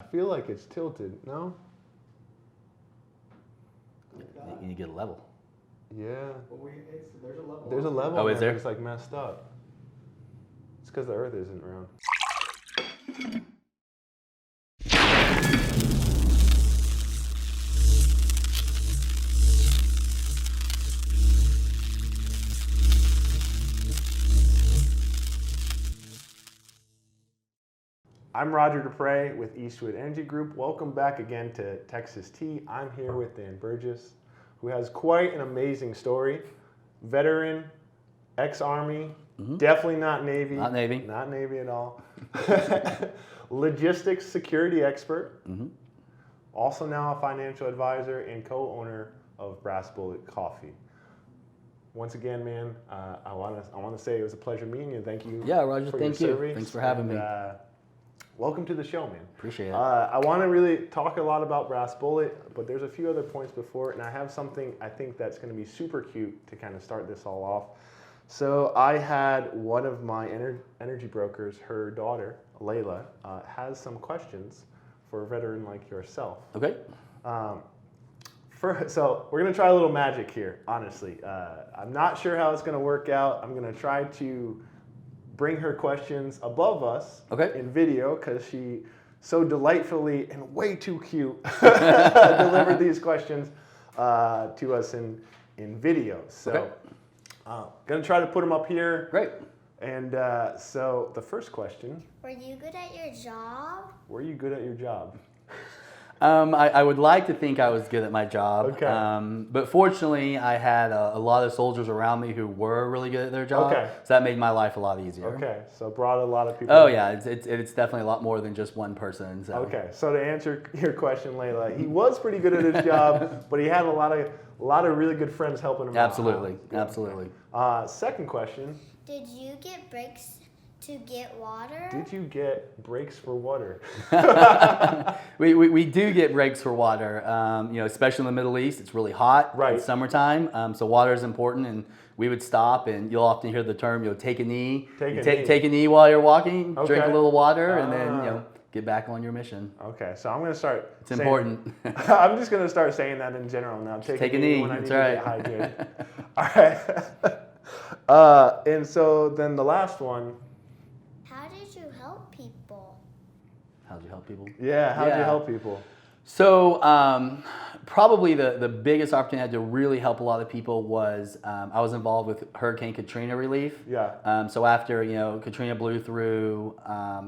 I feel like it's tilted. No? You need to get a level. Yeah. Well, there's a level. There's a level. Oh, on is there, there? but it's like messed up. It's because the Earth isn't round. I'm Roger Dupre with Eastwood Energy Group. Welcome back again to Texas Tea. I'm here with Dan Burges, who has quite an amazing story. Veteran, ex-Army, definitely not Navy. Not Navy. Not Navy at all. Logistics security expert. Also now a financial advisor and co-owner of Brass Bullet Coffee. Once again, man, I want to say it was a pleasure meeting you. Thank you. Yeah, Roger, for thank your you. service. Thanks for having me. Welcome to the show, man. Appreciate it. I want to really talk a lot about Brass Bullet, but there's a few other points before, and I have something I think that's going to be super cute to kind of start this all off. So I had one of my energy brokers, her daughter, Layla, has some questions for a veteran like yourself. Okay. So we're going to try a little magic here, honestly. I'm not sure how it's going to work out. I'm going to try to bring her questions above us in video because she so delightfully and way too cute delivered these questions to us in video. So going to try to put them up here. Great. And so the first question. Were you good at your job? Were you good at your job? I would like to think I was good at my job, Okay. but fortunately I had a lot of soldiers around me who were really good at their job, Okay. so that made my life a lot easier. Okay, so brought a lot of people. Oh yeah, it's definitely a lot more than just one person. So. Okay, so to answer your question, Layla, he was pretty good at his job, but he had a lot of really good friends helping him Absolutely, out. absolutely. Second question. Did you get breaks to get water? Did you get breaks for water? We do get breaks for water, especially in the Middle East. It's really hot in summertime, so water is important, and we would stop, and you'll often hear the term, take a knee. Take a knee while you're walking, drink a little water, and then get back on your mission. Okay, so I'm going to start. It's important. I'm just going to start saying that in general now. Take a knee when I need to get hydrated. All right. And so then the last one. How did you help people? How'd you help people? Yeah, how'd you help people? So probably the biggest opportunity I had to really help a lot of people was I was involved with Hurricane Katrina relief. Yeah. So after Katrina blew through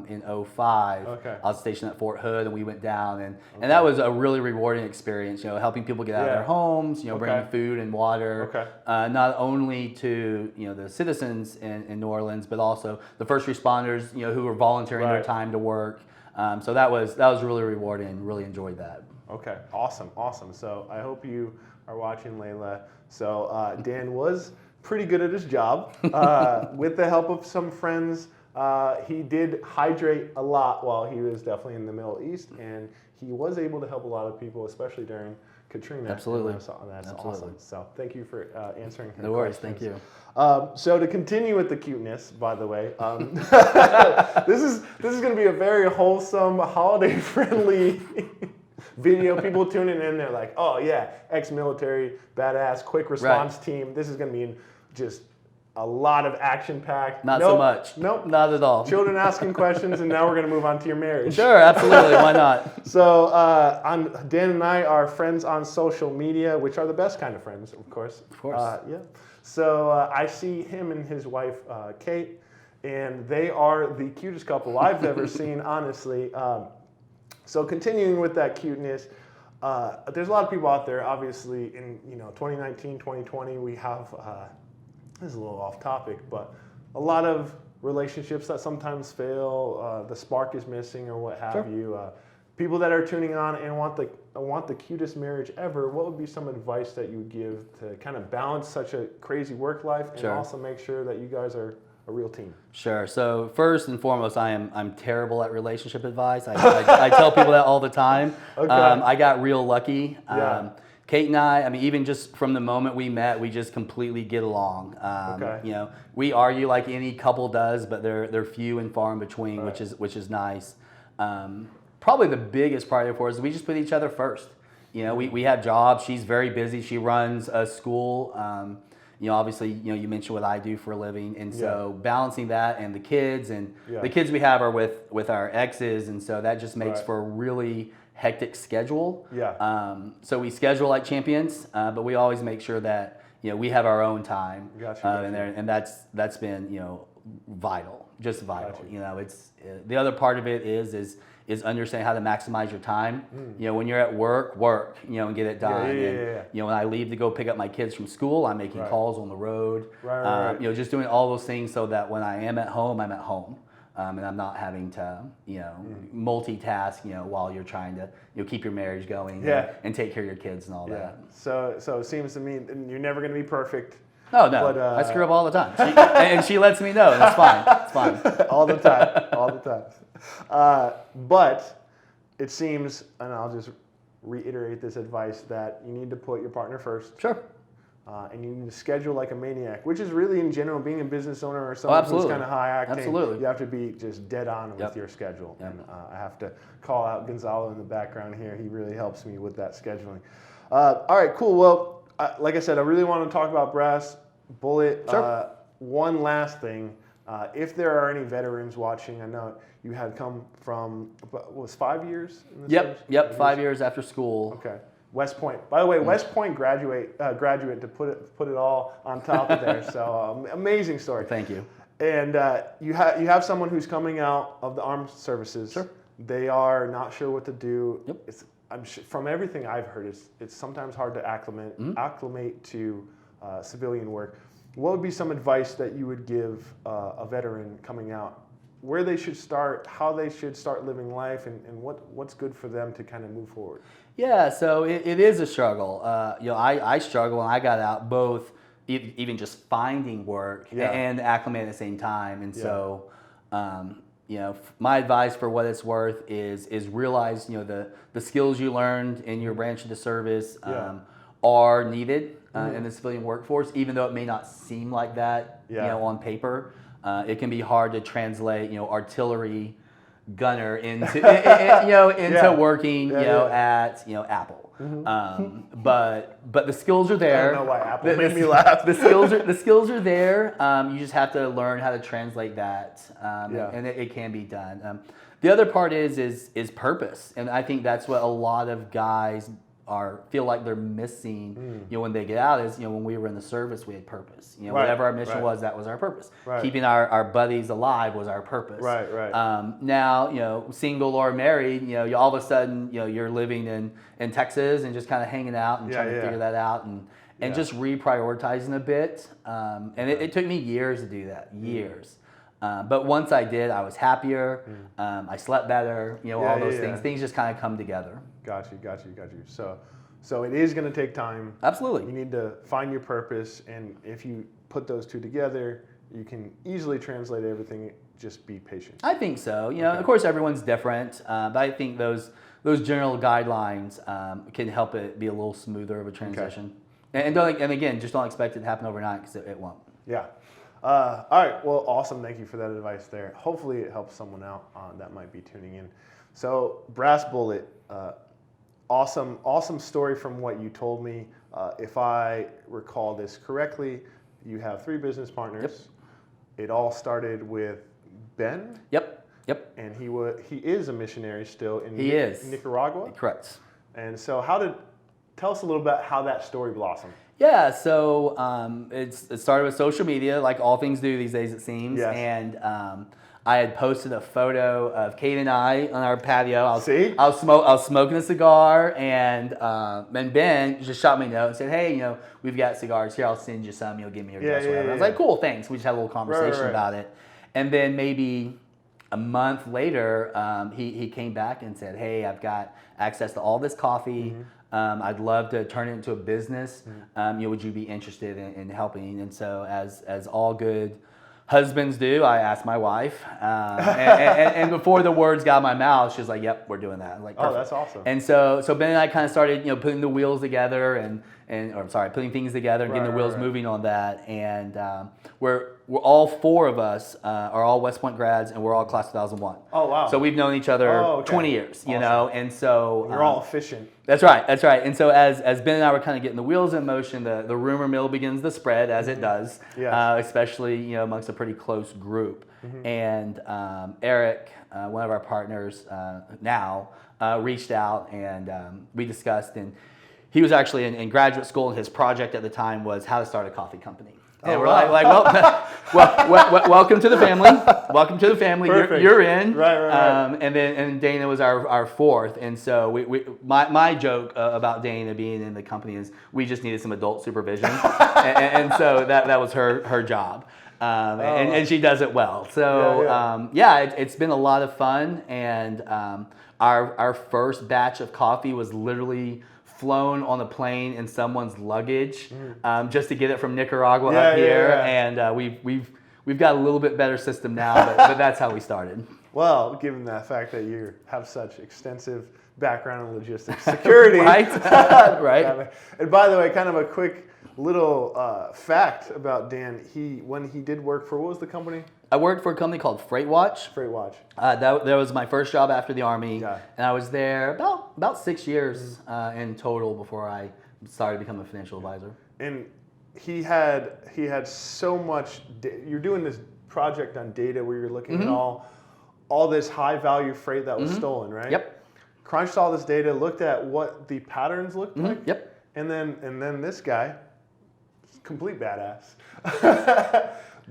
in 2005, I was stationed at Fort Hood, and we went down, and that was a really rewarding experience. Helping people get out of their homes, bringing food and water, not only to the citizens in New Orleans, but also the first responders who were volunteering their time to work. So that was really rewarding, and really enjoyed that. Okay, awesome. So I hope you are watching, Layla. So Dan was pretty good at his job. With the help of some friends, he did hydrate a lot while he was definitely in the Middle East, and he was able to help a lot of people, especially during Katrina. Absolutely. That's awesome. So thank you for answering her No worries, questions. thank you. So to continue with the cuteness, by the way, this is going to be a very wholesome, holiday-friendly video. People tuning in, they're like, oh yeah, ex-military, badass, quick response team. This is going to be just a lot of action-packed. Not so much. Nope. Not at all. Children asking questions, and now we're going to move on to your marriage. Sure, absolutely. Why not? So Dan and I are friends on social media, which are the best kind of friends, of course. Of course. Yeah. So I see him and his wife, Kate, and they are the cutest couple I've ever seen, honestly. So continuing with that cuteness, there's a lot of people out there, obviously, in 2019, 2020, we have, this is a little off topic, but a lot of relationships that sometimes fail, the spark is missing or what have you. People that are tuning on and want the cutest marriage ever, what would be some advice that you would give to kind of balance such a crazy work life and also make sure that you guys are a real team? Sure. So first and foremost, I'm terrible at relationship advice. I tell people that all the time. I got real lucky. Kate and I mean, even just from the moment we met, we just completely get along. We argue like any couple does, but they're few and far in between, which is nice. probably the biggest priority for us is we just put each other first. You know, we have jobs. She's very busy. She runs a school. You know, obviously, you know, you mentioned what I do for a living, and so balancing that and the kids, and the kids we have are with our exes, and so that just makes for a really hectic schedule. So we schedule like champions, but we always make sure that, you know, we have our own time. And that's been, you know, vital, just vital. You know, it's the other part of it is understanding how to maximize your time. You know, when you're at work, you know, and get it done. You know, when I leave to go pick up my kids from school, I'm making calls on the road. You know, just doing all those things so that when I am at home, I'm at home. And I'm not having to, you know, multitask, you know, while you're trying to, you know, keep your marriage going and take care of your kids and all that. So it seems to me you're never going to be perfect. Oh, no, but, I screw up all the time. And she lets me know. That's fine. It's fine. All the time. But it seems, and I'll just reiterate this advice, that you need to put your partner first. Sure. And you need to schedule like a maniac, which is really, in general, being a business owner or someone who's kind of high acting. You have to be just dead on with your schedule. And I have to call out Gonzalo in the background here. He really helps me with that scheduling. All right, cool. Well, like I said, I really want to talk about Brass Bullet. Sure. One last thing. If there are any veterans watching, I know you had come from, what was 5 years? In the service? Yep, 5 years after school. Okay. West Point. By the way, West Point graduate to put it all on top of there. So amazing story. Thank you. And you have someone who's coming out of the armed services. Sure. They are not sure what to do. Yep. I'm sure, from everything I've heard, it's sometimes hard to acclimate to civilian work. What would be some advice that you would give a veteran coming out? Where they should start, how they should start living life, and what's good for them to kind of move forward? Yeah, so it is a struggle. You know, I struggle, and I got out both even just finding work and acclimating at the same time. And so, you know, my advice for what it's worth is realize, you know, the skills you learned in your branch of the service are needed in the civilian workforce, even though it may not seem like that, you know, on paper. It can be hard to translate, you know, artillery gunner into working, at, you know, Apple. But the skills are there. I don't know why Apple made me laugh. The skills are there. You just have to learn how to translate that, and it can be done. The other part is purpose, and I think that's what a lot of guys feel like they're missing, you know, when they get out, is, you know, when we were in the service, we had purpose. You know, whatever our mission was, that was our purpose. Keeping our buddies alive was our purpose. Now, you know, single or married, you know, all of a sudden, you know, you're living in Texas and just kind of hanging out and trying to figure that out and just reprioritizing a bit. And it took me years to do that, years. But once I did, I was happier. I slept better. You know, all those things. Things just kind of come together. Got you. So it is going to take time. Absolutely. You need to find your purpose, and if you put those two together, you can easily translate everything. Just be patient. I think so. You know, of course, everyone's different, but I think those general guidelines can help it be a little smoother of a transition. And again, just don't expect it to happen overnight, because it won't. Yeah. All right. Well, awesome. Thank you for that advice there. Hopefully it helps someone out that might be tuning in. So Brass Bullet, awesome story from what you told me. If I recall this correctly, you have 3 business partners. It all started with Ben. Yep. And he is a missionary still in Nicaragua. Correct. And so tell us a little bit how that story blossomed. Yeah, so it started with social media, like all things do these days, it seems. Yes. And I had posted a photo of Kate and I on our patio. I was smoking a cigar, and Ben just shot me a note and said, "Hey, you know, we've got cigars here. I'll send you some. You'll give me your address." I was like, "Cool, thanks." We just had a little conversation about it, and then maybe a month later, he came back and said, "Hey, I've got access to all this coffee. I'd love to turn it into a business. You know, would you be interested in helping?" And so, as all good husbands do, I asked my wife, and before the words got out of my mouth, she was like, "Yep, we're doing that." I'm like, perfect. Oh, that's awesome. And so Ben and I kind of started, you know, putting the wheels together putting things together and getting the wheels moving on that. And we're we're all four of us are all West Point grads, and we're all class of 2001. Oh, wow. So we've known each other 20 years, you know, and so you're all efficient. That's right. And so as Ben and I were kind of getting the wheels in motion, the rumor mill begins to spread as it does, especially, you know, amongst a pretty close group. And Eric, one of our partners now, reached out, and we discussed, and he was actually in graduate school, and his project at the time was how to start a coffee company. And we're like, well, welcome to the family. Welcome to the family. You're in. Right. And Dana was our fourth. And so my joke about Dana being in the company is we just needed some adult supervision, and so that was her job. And she does it well. So it's been a lot of fun. And our first batch of coffee was literally flown on a plane in someone's luggage just to get it from Nicaragua up here. And we've got a little bit better system now, but that's how we started. Well, given the fact that you have such extensive background in logistics, security, right? And by the way, kind of a quick little fact about Dan. When he did work for, what was the company? I worked for a company called Freight Watch. That was my first job after the Army, and I was there about 6 years in total before I started to become a financial advisor. And he had so much. You're doing this project on data where you're looking at all this high value freight that was stolen, right? Yep. Crunched all this data, looked at what the patterns looked like. Yep. And then this guy, complete badass.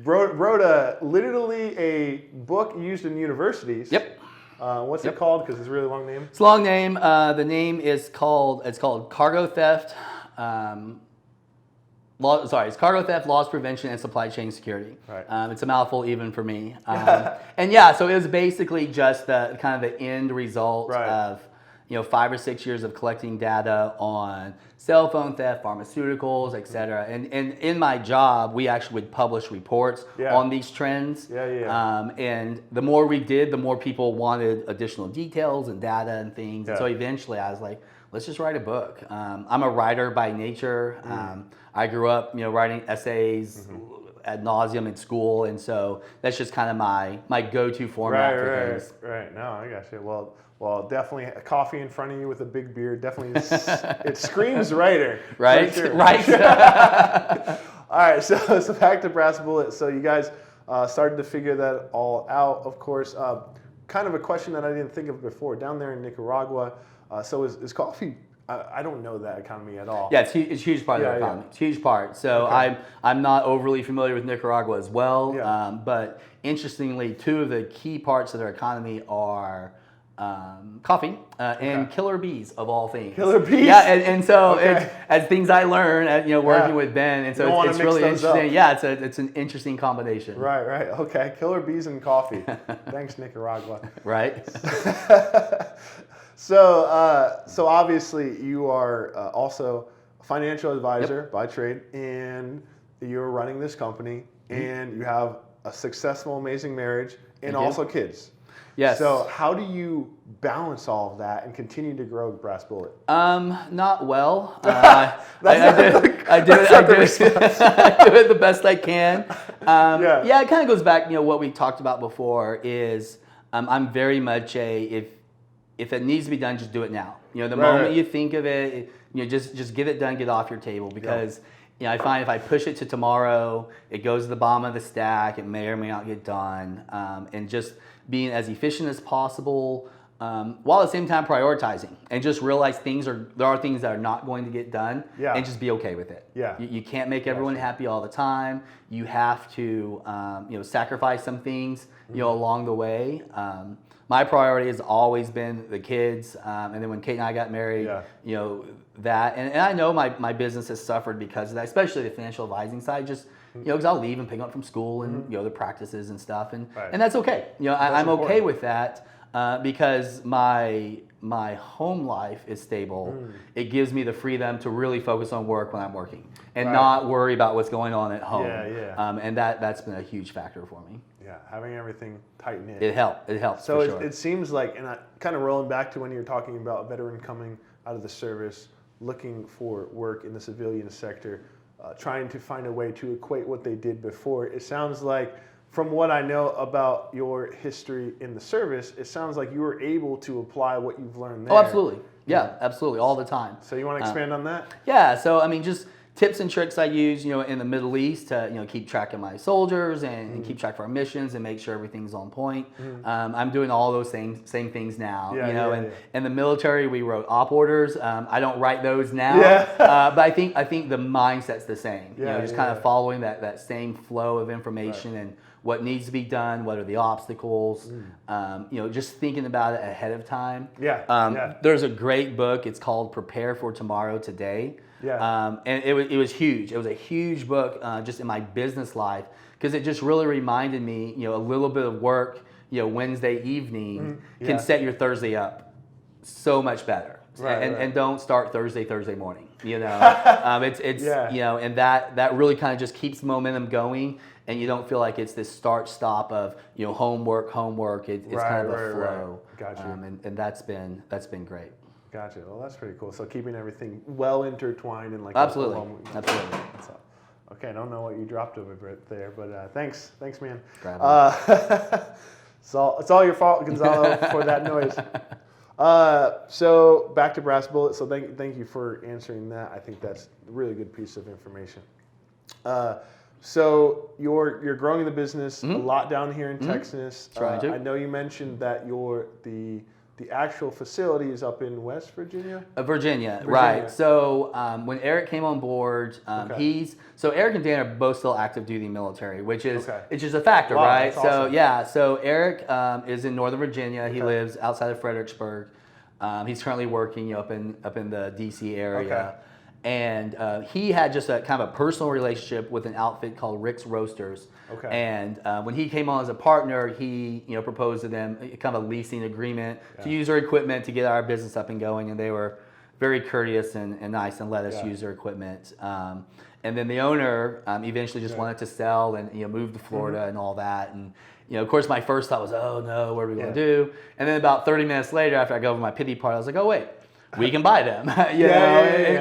wrote literally a book used in universities. Yep. What's it called? Because it's a really long name. It's a long name. The name is called Cargo Theft. It's Cargo Theft, Loss Prevention, and Supply Chain Security. Right. It's a mouthful even for me. And so it was basically just the kind of the end result of 5 or 6 years of collecting data on cell phone theft, pharmaceuticals, et cetera. And in my job, we actually would publish reports on these trends. And the more we did, the more people wanted additional details and data and things. And so eventually I was like, let's just write a book. I'm a writer by nature. I grew up, writing essays ad nauseum in school, and so that's just kind of my go-to format for things. Right. No, I got you. Well, definitely a coffee in front of you with a big beard. Definitely, it screams writer. Right. Sure. Right. All right. So back to Brass Bullet. So you guys started to figure that all out. Of course, kind of a question that I didn't think of before. Down there in Nicaragua, so is coffee? I don't know that economy at all. Yeah, it's a huge part of the economy. It's a huge part. So I'm not overly familiar with Nicaragua as well. But interestingly, two of the key parts of their economy are coffee and killer bees, of all things. Killer bees? Yeah, and so as things I learn, working with Ben, and so it's really interesting. Up. Yeah, it's an interesting combination. Right. Okay, killer bees and coffee. Thanks, Nicaragua. Right. So obviously you are also a financial advisor by trade, and you're running this company, and you have a successful, amazing marriage, and also kids. Yes. So how do you balance all of that and continue to grow Brass Bullet? Not I do it the best I can. It kind of goes back, what we talked about before is I'm very much if it needs to be done, just do it now. The moment you think of it, just get it done, get off your table, because I find if I push it to tomorrow, it goes to the bottom of the stack. It may or may not get done, and just being as efficient as possible, while at the same time prioritizing, and just realize there are things that are not going to get done, and just be okay with it. You can't make everyone happy all the time. You have to sacrifice some things along the way. My priority has always been the kids, and then when Kate and I got married, that, and I know my business has suffered because of that, especially the financial advising side, just because I'll leave and pick up from school and the practices and stuff, and that's okay. I'm okay with that because my home life is stable. It gives me the freedom to really focus on work when I'm working and not worry about what's going on at home. And that's been a huge factor for me. Having everything tight knit. It helps. So for sure. It seems like, and kind of rolling back to when you're talking about a veteran coming out of the service, looking for work in the civilian sector, trying to find a way to equate what they did before. It sounds like, from what I know about your history in the service, it sounds like you were able to apply what you've learned there. Oh, absolutely. Yeah, absolutely, all the time. So you want to expand on that? Yeah, so I mean, just tips and tricks I use, in the Middle East to, keep track of my soldiers and keep track of our missions and make sure everything's on point. I'm doing all those same things now, and in the military, we wrote op orders. I don't write those now, but I think the mindset's the same, just kind of following that same flow of information and what needs to be done, what are the obstacles, just thinking about it ahead of time. There's a great book, it's called Prepare for Tomorrow Today. And it was huge. It was a huge book just in my business life, because it just really reminded me, a little bit of work, Wednesday evening can set your Thursday up so much better. And don't start Thursday morning. And that really kind of just keeps momentum going, and you don't feel like it's this start stop of homework. It's kind of a flow. Gotcha. And that's been great. Gotcha. Well, that's pretty cool. So keeping everything well intertwined and absolutely. Absolutely. Okay, I don't know what you dropped over there, but thanks, man. It's all your fault, Gonzalo, for that noise. So back to Brass Bullet. So thank you for answering that. I think that's a really good piece of information. So you're growing the business a lot down here in Texas. Trying to. I know you mentioned that the actual facility is up in West Virginia? Virginia, right. So when Eric came on board, Eric and Dan are both still active duty military, which is it's just a factor, right? That's awesome. So Eric is in Northern Virginia. He lives outside of Fredericksburg. He's currently working up in the DC area. And he had just a kind of a personal relationship with an outfit called Rick's Roasters. And when he came on as a partner, he proposed to them kind of a leasing agreement to use their equipment to get our business up and going. And they were very courteous and nice and let us use their equipment. And then the owner eventually just wanted to sell and move to Florida and all that. And of course, my first thought was, oh no, what are we going to do? And then about 30 minutes later, after I got over my pity party, I was like, oh wait. We can buy them,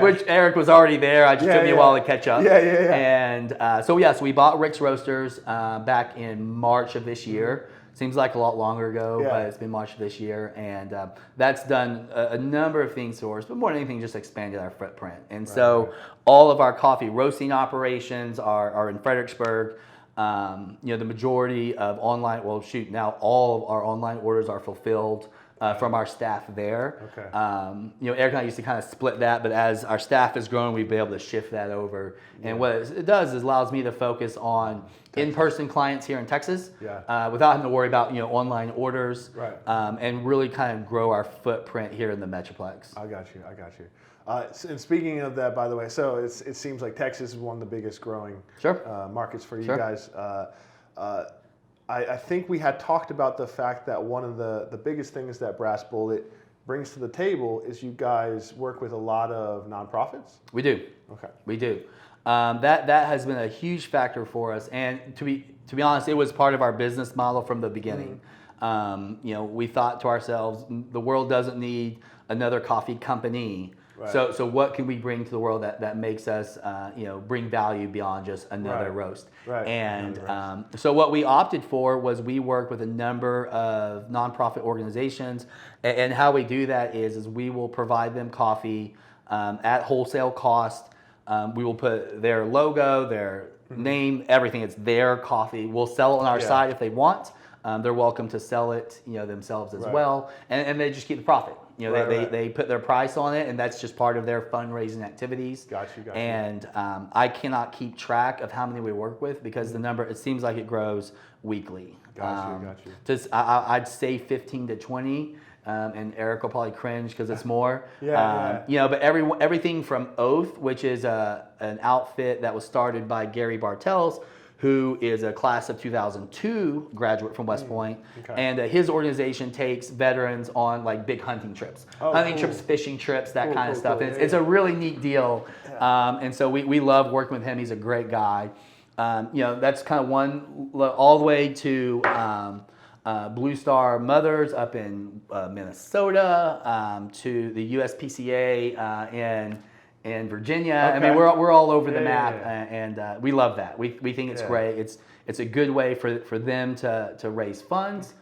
which Eric was already there. I just took me a while to catch up. And so we bought Rick's Roasters back in March of this year. Seems like a lot longer ago, but it's been March of this year. And that's done a number of things for us, but more than anything, just expanded our footprint. And so all of our coffee roasting operations are in Fredericksburg. The majority of now all of our online orders are fulfilled from our staff there. Eric and I used to kind of split that, but as our staff has grown, we've been able to shift that over. And what it does is allows me to focus on in-person clients here in Texas without having to worry about online orders and really kind of grow our footprint here in the Metroplex. I got you. And speaking of that, by the way, so it seems like Texas is one of the biggest growing markets for you guys. I think we had talked about the fact that one of the biggest things that Brass Bullet brings to the table is you guys work with a lot of nonprofits. We do. We do. That has been a huge factor for us, and to be honest, it was part of our business model from the beginning. We thought to ourselves, the world doesn't need another coffee company. So what can we bring to the world that makes us bring value beyond just another roast? And so what we opted for was we work with a number of nonprofit organizations, and how we do that is we will provide them coffee at wholesale cost. We will put their logo, their name, everything. It's their coffee. We'll sell it on our site if they want. They're welcome to sell it themselves as well, and they just keep the profit. They put their price on it, and that's just part of their fundraising activities. Got you. And I cannot keep track of how many we work with because the number, it seems like it grows weekly. Got you. I'd say 15 to 20, and Eric will probably cringe because it's more. But everything from Oath, which is an outfit that was started by Gary Bartels, who is a class of 2002 graduate from West Point. And his organization takes veterans on like big hunting trips. Trips, fishing trips, that kind of stuff. It's a really neat deal. And so we love working with him. He's a great guy. That's kind of one, all the way to Blue Star Mothers up in Minnesota, to the USPCA in Virginia. Okay. I mean, we're all over the Yeah, map, yeah. and we love that. We think it's great. It's a good way for them to raise funds.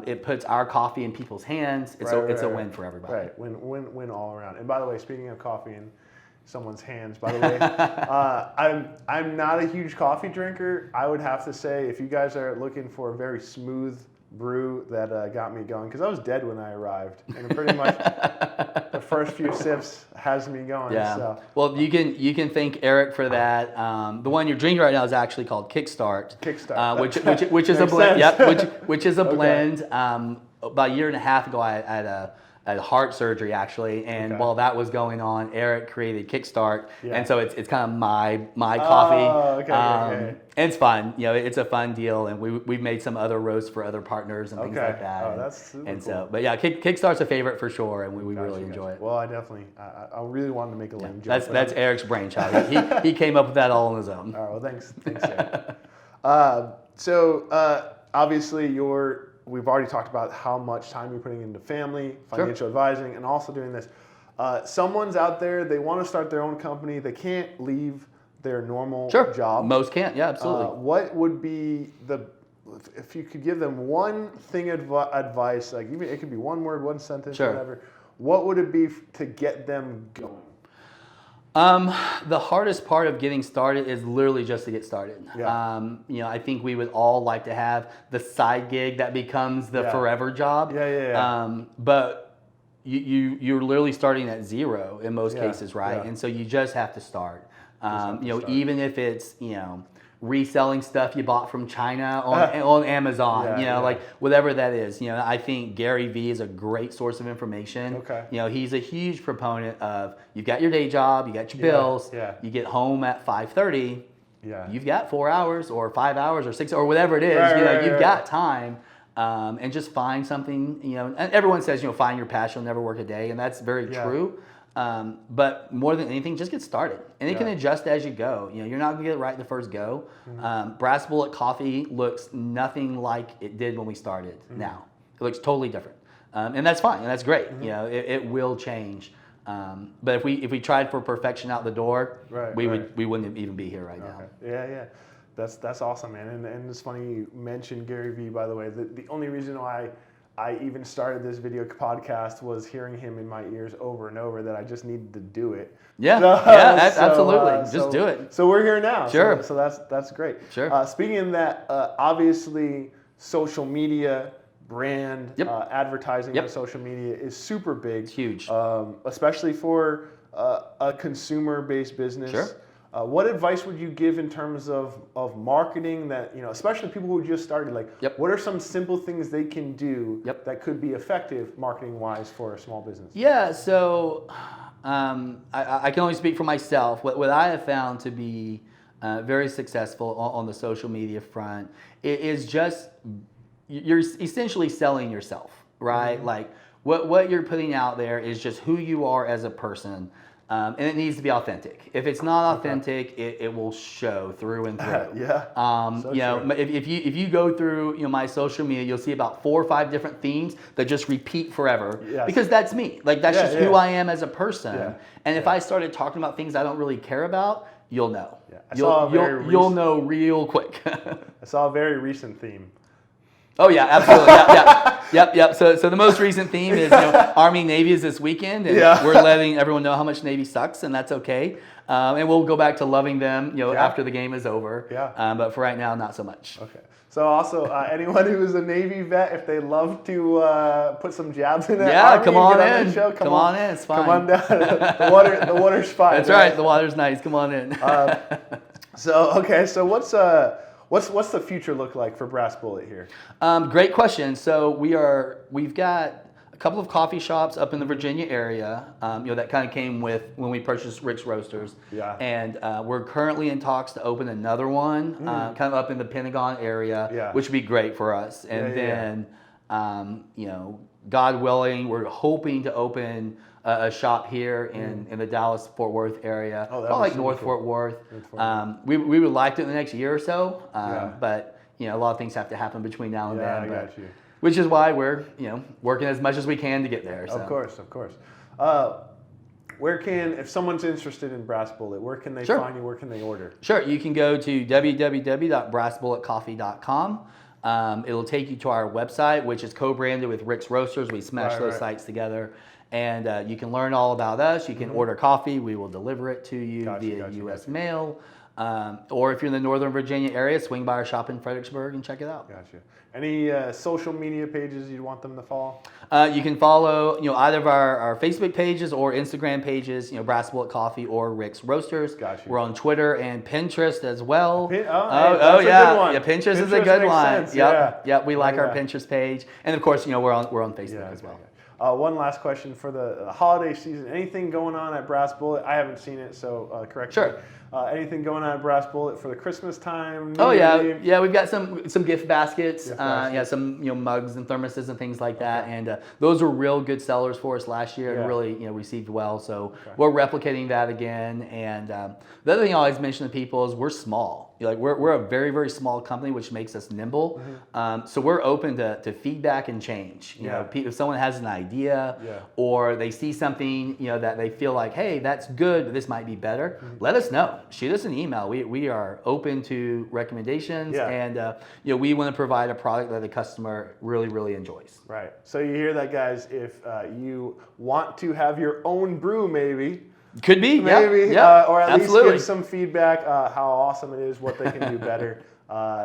It puts our coffee in people's hands. It's a win for everybody. Right, win all around. And by the way, speaking of coffee in someone's hands, by the way, I'm not a huge coffee drinker. I would have to say, if you guys are looking for a very smooth brew that got me going, because I was dead when I arrived, and pretty much the first few sips has me going. Yeah. So. Well, you can thank Eric for that. The one you're drinking right now is actually called Kickstart. Kickstart. Which is a blend. Yep. Which is a blend. About a year and a half ago, I had a heart surgery actually, and while that was going on, Eric created Kickstart, and so it's kind of my coffee. Okay. And it's fun, it's a fun deal, and we've made some other roasts for other partners and things like that. Oh, that's super cool. So, but yeah, Kickstart's a favorite for sure, and we really enjoy it. Well, I definitely, I really wanted to make a lame joke. That's Eric's brainchild. He came up with that all on his own. All right, well, thanks, Eric. So obviously we've already talked about how much time you're putting into family, financial advising, and also doing this. Someone's out there, they want to start their own company, they can't leave their normal job. Most can't, yeah, absolutely. What would be if you could give them one thing advice, like even it could be one word, one sentence, whatever, what would it be to get them going? The hardest part of getting started is literally just to get started. Yeah. I think we would all like to have the side gig that becomes the forever job. But you're literally starting at zero in most cases, right? Yeah. And so you just have to start. Even if it's, reselling stuff you bought from China on Amazon, like whatever that is. I think Gary Vee is a great source of information. Okay. He's a huge proponent of, you've got your day job, you got your bills, you get home at 5:30, you've got 4 hours or 5 hours or 6 or whatever it is, you've got time. And just find something, and everyone says, find your passion, you'll never work a day, and that's very true. But more than anything, just get started, and it can adjust as you go. You're not gonna get it right the first go. Brass Bullet Coffee looks nothing like it did when we started. Now it looks totally different, and that's fine, and that's great. It will change. But if we tried for perfection out the door, we wouldn't even be here right now. Yeah. That's awesome, man. And it's funny you mentioned Gary Vee, by the way. The only reason why I even started this video podcast was hearing him in my ears over and over that I just needed to do it. Absolutely. Just do it. So we're here now. Sure. So that's great. Sure. Speaking of that, obviously social media, brand, advertising on social media is super big. It's huge. Especially for a consumer-based business. Sure. What advice would you give in terms of marketing that, especially people who just started, what are some simple things they can do that could be effective marketing-wise for a small business? Yeah, so I can only speak for myself. What I have found to be very successful on the social media front is just, you're essentially selling yourself, right? Like what you're putting out there is just who you are as a person. And it needs to be authentic. If it's not authentic, it will show through and through. If you go through my social media, you'll see about 4 or 5 different themes that just repeat forever. Because that's me. Like that's just who I am as a person. And if I started talking about things I don't really care about, you'll know. You'll know real quick. I saw a very recent theme. Oh yeah, absolutely. Yep. So the most recent theme is Army Navy is this weekend, and we're letting everyone know how much Navy sucks, and that's okay. And we'll go back to loving them, after the game is over. But for right now, not so much. Okay. So also, anyone who is a Navy vet, if they love to put some jabs in that Army, come on in. Come on in. It's fine. Come on down. The water's fine. That's right. The water's nice. Come on in. So what's the future look like for Brass Bullet here? Great question. So we've got a couple of coffee shops up in the Virginia area, that kind of came with when we purchased Rick's Roasters. And we're currently in talks to open another one, kind of up in the Pentagon area, which would be great for us. And then, God willing, we're hoping to open a shop here in the Dallas-Fort Worth area, probably like North Fort Worth. We would like to in the next year or so, but a lot of things have to happen between now and then. I got you. Which is why we're working as much as we can to get there. So. Of course. if someone's interested in Brass Bullet, where can they find you? Where can they order? Sure, you can go to www.brassbulletcoffee.com. It'll take you to our website, which is co-branded with Rick's Roasters. We smashed those sites together. And you can learn all about us. You can order coffee. We will deliver it to you via U.S. mail. Or if you're in the Northern Virginia area, swing by our shop in Fredericksburg and check it out. Gotcha. Any social media pages you want them to follow? You can follow, either of our Facebook pages or Instagram pages, Brass Bullet Coffee or Rick's Roasters. Gotcha. We're on Twitter and Pinterest as well. That's a good one. Yeah, Pinterest is a good one. Sense. Yep, we like our Pinterest page. And of course, we're on Facebook as well. One last question for the holiday season. Anything going on at Brass Bullet? I haven't seen it, so correct me. Anything going on at Brass Bullet for the Christmas time? Yeah, we've got some gift baskets. Some mugs and thermoses and things like that, and those were real good sellers for us last year and really received well. So we're replicating that again. And the other thing I always mention to people is we're small. We're a very, very small company, which makes us nimble. So we're open to feedback and change. If someone has an idea or they see something that they feel like, hey, that's good, but this might be better, let us know. Shoot us an email. We are open to recommendations, and we want to provide a product that the customer really, really enjoys. Right. So you hear that, guys? If you want to have your own brew, maybe. Could be, or at least give some feedback how awesome it is, what they can do better.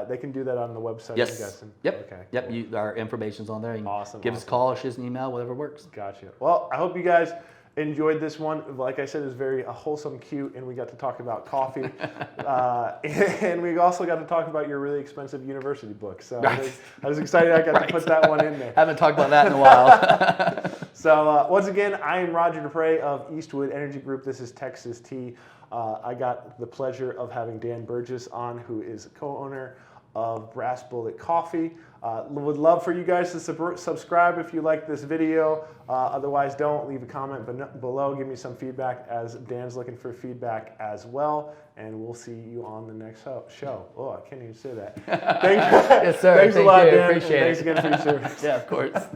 They can do that on the website. Yes. I'm guessing. Yep. Okay. Yep. Our information's on there. Awesome. Give us a call, shoot us an email, whatever works. Gotcha. Well, I hope you guys enjoyed this one. Like I said, it's very wholesome, cute, and we got to talk about coffee. And we also got to talk about your really expensive university book. So I was excited I got to put that one in there. Haven't talked about that in a while. So once again, I am Roger Dupre of Eastwood Energy Group. This is Texas Tea. I got the pleasure of having Dan Burges on, who is co-owner of Brass Bullet Coffee. Would love for you guys to subscribe if you like this video. Otherwise, don't. Leave a comment below. Give me some feedback, as Dan's looking for feedback as well. And we'll see you on the next show. Oh, I can't even say that. Yes, sir. Thanks a lot, Dan. Appreciate it. Thanks again for your service. Yeah, of course.